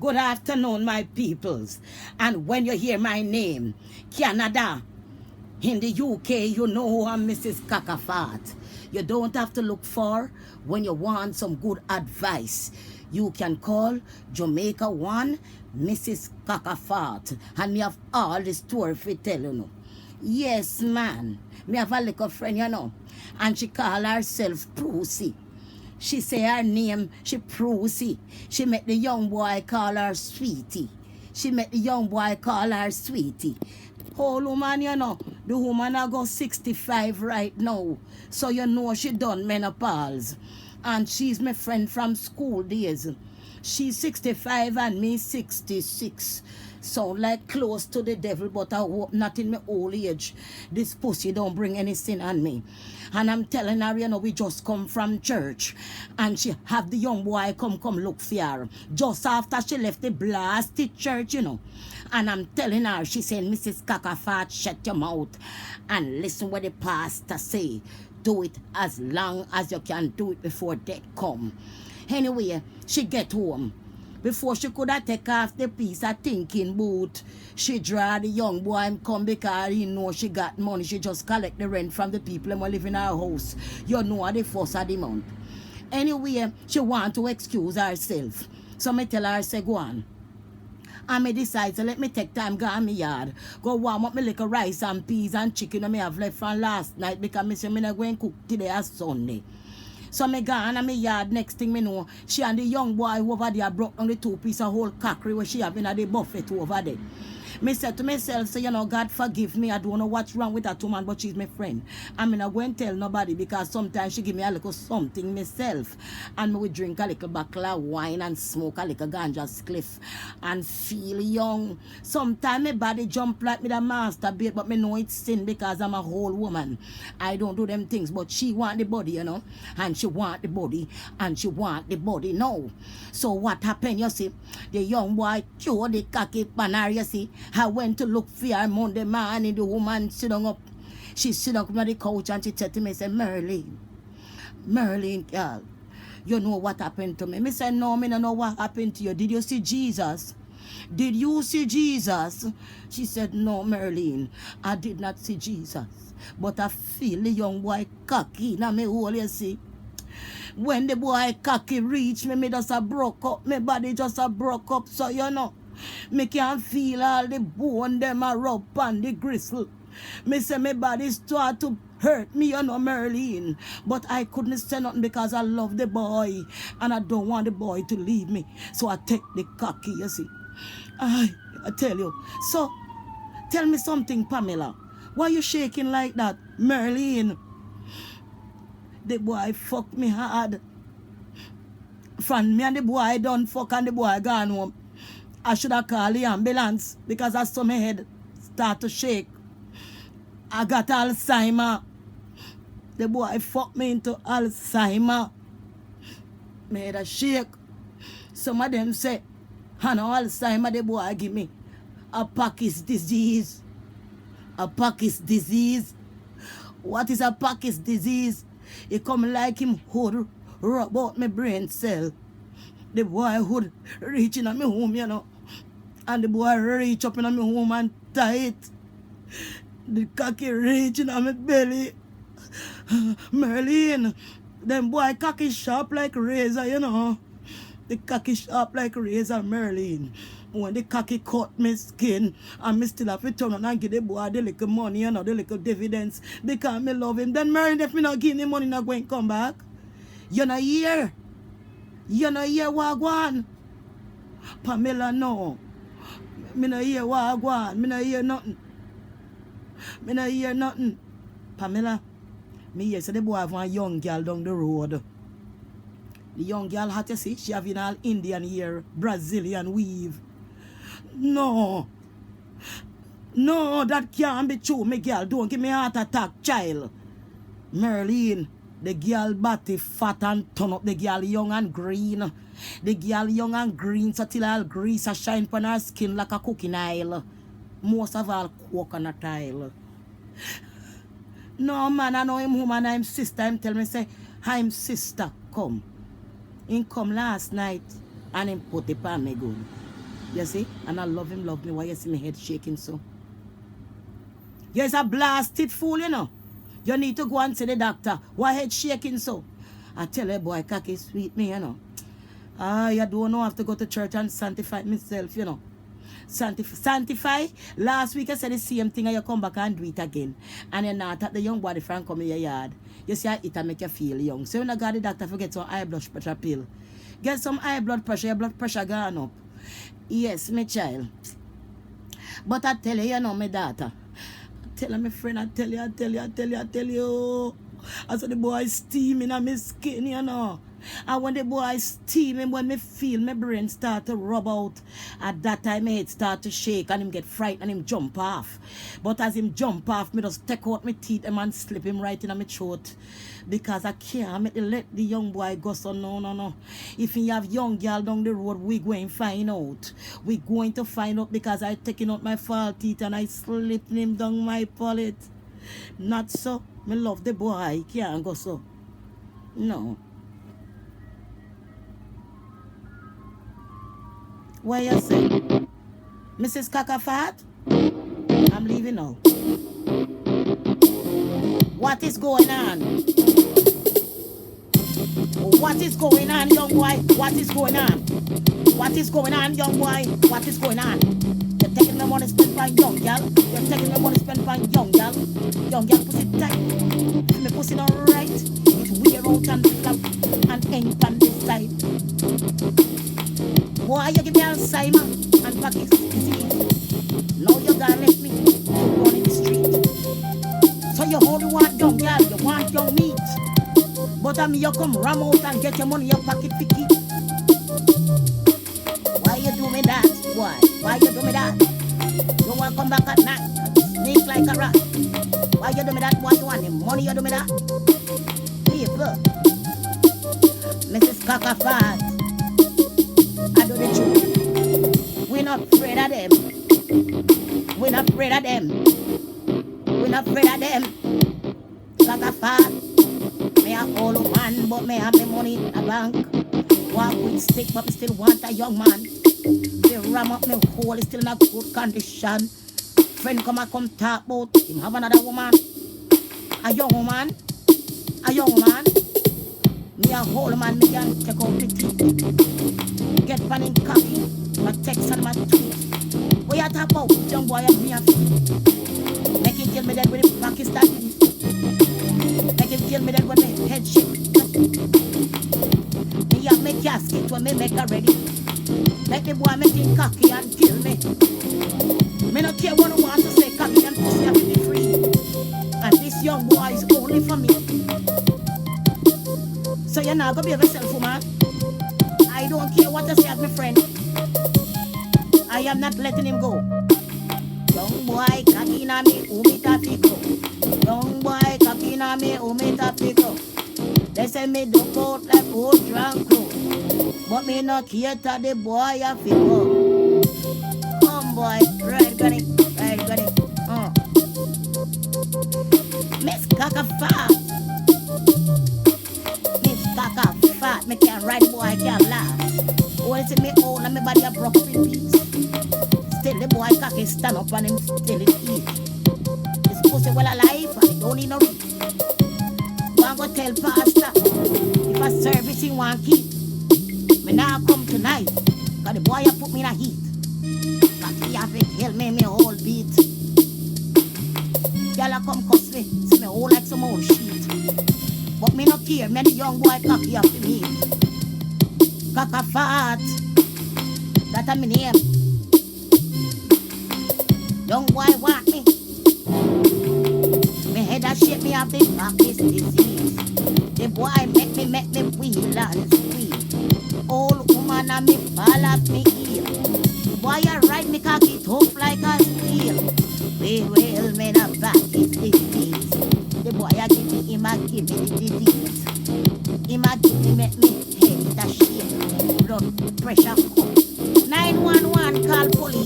Good afternoon, my peoples. And when you hear my name, Canada, in the UK, you know I'm Mrs. Kakafat. You don't have to look far when you want some good advice. You can call Jamaica 1, Mrs. Kakafat, and me have all the story for tell you know. Yes, man. Me have a little friend, you know, and she call herself Prusy. She say her name, she Prusy. She make the young boy call her Sweetie. She make the young boy call her Sweetie. Whole woman, you know, the woman I go 65 right now. So you know she done menopause. And she's my friend from school days. She's 65 and me 66. Sound like close to the devil, but I hope not in my old age. This pussy don't bring any sin on me. And I'm telling her, you know, we just come from church. And she have the young boy come look for her. Just after she left the blasted church, you know. And I'm telling her, she said, Mrs. Kakafat, shut your mouth and listen what the pastor say. Do it as long as you can do it before death come. Anyway, she get home. Before she could have take off the piece of thinking boot, she draw the young boy and come because he know she got money. She just collect the rent from the people who live in her house. You know at the first of the month. Anyway, she want to excuse herself. So me tell her, say, go on. And me decide to let me take time go in my yard. Go warm up my little rice and peas and chicken that me have left from last night because me say me not going to cook today as Sunday. So me gone in my yard, next thing me know, she and the young boy over there broke on the 2 piece of whole cockery where she having at the buffet over there. Me said to myself, so you know, God forgive me. I don't know what's wrong with that woman, but she's my friend. I'm not going to tell nobody because sometimes she give me a little something myself. And me will drink a little bottle of wine and smoke a little ganja spliff and feel young. Sometimes my body jump like me the masturbate, but me know it's sin because I'm a whole woman. I don't do them things, but she want the body, you know. And she want the body, and she want the body now. So what happened, you see? The young boy threw the cocky panar, you see? I went to look for her Monday morning. The woman sit down up. She sit down on the couch and she said to me, say, Merlin, girl, you know what happened to me? Me said, no, me don't know what happened to you. Did you see Jesus? Did you see Jesus? She said, no, Merlin, I did not see Jesus. But I feel the young boy cocky in my hole, you see. When the boy cocky reach me just a broke up. My body just a broke up, so you know. Me can feel all the bone them a rub on the gristle. Me say my body start to hurt me, you know, Merlin. But I couldn't say nothing because I love the boy. And I don't want the boy to leave me. So I take the cocky, you see. I tell you. So, tell me something, Pamela. Why you shaking like that, Merlin? The boy fuck me hard. From me and the boy done fuck and the boy gone home. I should have called the ambulance because I saw my head start to shake. I got Alzheimer. The boy fucked me into Alzheimer. My head a shake. Some of them say, I know Alzheimer the boy give me. A Parkinson's disease. A Parkinson's disease. What is a Parkinson's disease? It come like him hood rub out my brain cell. The boy hood reaching at me home, you know. And the boy reach up in my home and tight. The cocky reaching at my belly. Merlin, them boy cocky sharp like razor, you know. The cocky sharp like razor, Merlin. When the cocky cut my skin, and me still have to turn on and give the boy the little money, you know, the little dividends, because me love him. Then Merlin, if me not give him money, not going to come back. You know here. You know here Wagwan. Pamela, no. Me no hear Wagwan. Me no hear nothing. Me no hear nothing. Pamela, me hear say the boy have one young girl down the road. The young girl had to see she having all Indian hair, Brazilian weave. No. No, that can't be true, me girl. Don't give me a heart attack, child. Merlin, the girl body fat and turn up. The girl young and green. The girl young and green so till all grease a shine on her skin like a cooking oil. Most of all coconut oil. No man, I know him woman, I'm sister. Him tell me say, I'm sister, come. He come last night and him put it on me good. You see? And I love him, love me. Why you see my head shaking so? You're a blasted fool, you know. You need to go and see the doctor. Why head shaking so? I tell you, boy, cocky sweet me, you know. You don't know I have to go to church and sanctify myself, you know. Sanctify. Last week I said the same thing and you come back and do it again. And you're not at the young body friend come in your yard. You see it make you feel young. So when I got the doctor, forget some high blood pressure pill. Get some high blood pressure, your blood pressure gone up. Yes, my child. But I tell you, you know, my daughter. Tell my friend, I tell you. I saw the boy steaming on my skin, you know. And when the boy steaming, when me feel my brain start to rub out, at that time my head start to shake and him get frightened and him jump off. But as him jump off, me just take out my teeth and slip him right in my throat. Because I can't let the young boy go so no. If you have young girl down the road, we going to find out. We going to find out because I taking out my false teeth and I slipping him down my palate. Not so. Me love the boy. He can't go so. No. What you say? Mrs. Kakafat? I'm leaving now. What is going on? What is going on, young boy? What is going on? What is going on, young boy? What is going on? You're taking my money spent by young girl. You're taking my money spent by young girl. Young girl, pussy tight. My pussy not right. It's weird out and flap and ain't on this side. Boy, you give me Alzheimer and Parkinson's disease. Now you gotta let me to run in the street. So you only want young girl, you want young meat. But you come ram out and get your money in your pocket for keep. Why you do me that, boy? Why you do me that? You want to come back at night, sneak like a rat. Why you do me that, boy? You want the money, you do me that? People, Mrs. Kakafat, I do the truth. We're not afraid of them. We're not afraid of them. We're not afraid of them. Kakafat. Me a old man, but me have me money in a bank. Walk with stick, but me still want a young man. They ram up me hole, is still in a good condition. Friend come talk about him have another woman. A young woman. A young woman. Me a whole man, me can take out the teeth. Get pan in coffee, my text and my tweet. What you talk about, young boy, and me a feet. Make him kill me dead with the Pakistan. Make him kill me dead with my head shake. Me have my casket when me make her ready. Make the boy make him cocky and kill me. Me not care what I want to say, cocky and pussy have to be free. And this young boy is only for me. So you're not gonna be yourself, woman. I don't care what you say as my friend. I am not letting him go. Young boy, cocky na me, umita fiko. Young boy, cocky na me, umita fiko. They say me don't go like old drunk crew. But me not care to the boy a fiko. Come boy, right got it. Miss Kakafat. Miss Kakafat, me can't ride boy, I can't laugh. Oh, they say me old and me body a broke in piece. Still the boy cocky stand up and him still it eat. This pussy well alive and he don't need no read. Go go tell pastor if a service he want keep. Me now come tonight, cause the boy a put me in a heat. Cocky have to kill me whole beat. Y'all come cuss me, see me whole like some old sheet. But me no care, me the young boy cocky have to meet. Kakafat, that a me name. Young boy want me. Me head a shape, me have the Parkinson's disease. The boy make me wheel and squeal. Old woman and me fall off me heel. Boy a ride me cocky tough like a steel. Well, me the Parkinson's disease. The boy a give me, him a give me the disease. Him a give me, make me head a shake. Blood pressure up. 911 call police.